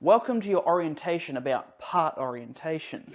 Welcome to your orientation about part orientation.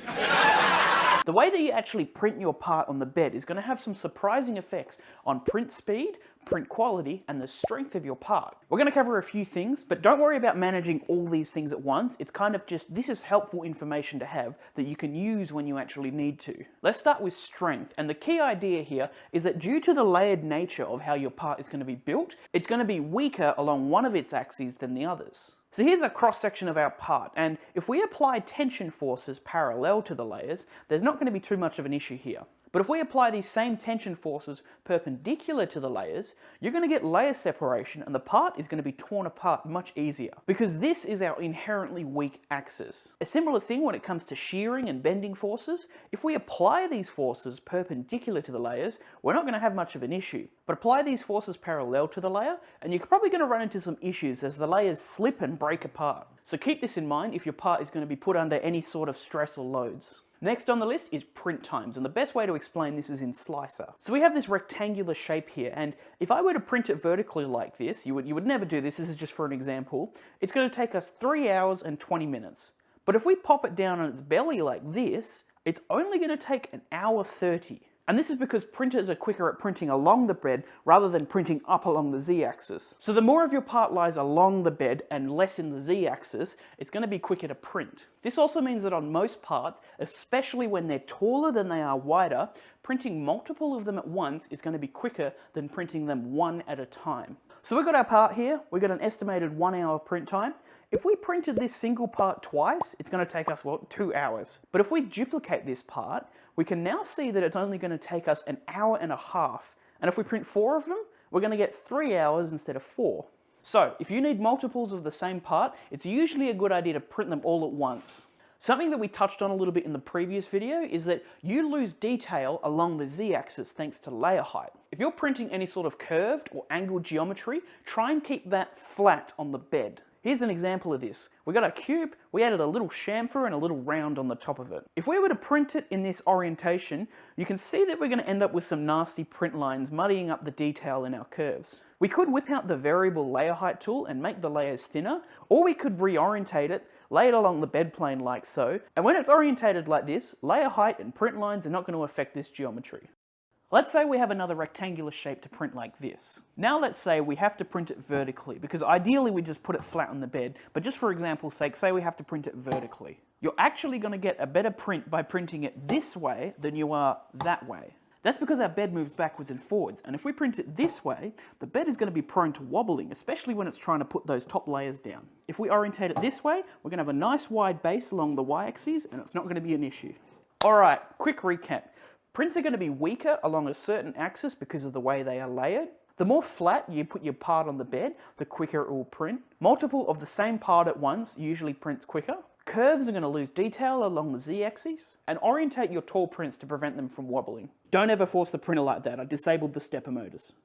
The way that you actually print your part on the bed is going to have some surprising effects on print speed, print quality, and the strength of your part. We're going to cover a few things, but don't worry about managing all these things at once. It's kind of just, this is helpful information to have that you can use when you actually need to. Let's start with strength, and the key idea here is that due to the layered nature of how your part is going to be built, it's going to be weaker along one of its axes than the others. So here's a cross-section of our part, and if we apply tension forces parallel to the layers, there's not going to be too much of an issue here. But if we apply these same tension forces perpendicular to the layers, you're going to get layer separation and the part is going to be torn apart much easier, because this is our inherently weak axis. A similar thing when it comes to shearing and bending forces. If we apply these forces perpendicular to the layers, we're not going to have much of an issue. But apply these forces parallel to the layer and you're probably going to run into some issues as the layers slip and break apart. So keep this in mind if your part is going to be put under any sort of stress or loads. Next on the list is print times, and the best way to explain this is in Slicer. So we have this rectangular shape here, and if I were to print it vertically like this, you would never do this is just for an example, it's going to take us 3 hours and 20 minutes. But if we pop it down on its belly like this, it's only going to take 1 hour 30. And this is because printers are quicker at printing along the bed rather than printing up along the z-axis. So the more of your part lies along the bed and less in the z-axis, it's going to be quicker to print. This also means that on most parts, especially when they're taller than they are wider, printing multiple of them at once is going to be quicker than printing them one at a time. So we've got our part here, we've got an estimated 1 hour print time. If we printed this single part twice, it's going to take us, 2 hours. But if we duplicate this part, we can now see that it's only going to take us 1.5 hours. And if we print 4 of them, we're going to get 3 hours instead of 4. So if you need multiples of the same part, it's usually a good idea to print them all at once. Something that we touched on a little bit in the previous video is that you lose detail along the z-axis thanks to layer height. If you're printing any sort of curved or angled geometry, try and keep that flat on the bed. Here's an example of this. We got a cube, we added a little chamfer and a little round on the top of it. If we were to print it in this orientation, you can see that we're going to end up with some nasty print lines muddying up the detail in our curves. We could whip out the variable layer height tool and make the layers thinner, or we could reorientate it, lay it along the bed plane like so, and when it's orientated like this, layer height and print lines are not going to affect this geometry. Let's say we have another rectangular shape to print like this. Now let's say we have to print it vertically, because ideally we just put it flat on the bed, but just for example's sake, say we have to print it vertically. You're actually going to get a better print by printing it this way than you are that way. That's because our bed moves backwards and forwards, and if we print it this way, the bed is going to be prone to wobbling, especially when it's trying to put those top layers down. If we orientate it this way, we're going to have a nice wide base along the y-axis, and it's not going to be an issue. Alright, quick recap. Prints are going to be weaker along a certain axis because of the way they are layered. The more flat you put your part on the bed, the quicker it will print. Multiple of the same part at once usually prints quicker. Curves are going to lose detail along the z-axis. And orientate your tall prints to prevent them from wobbling. Don't ever force the printer like that. I disabled the stepper motors.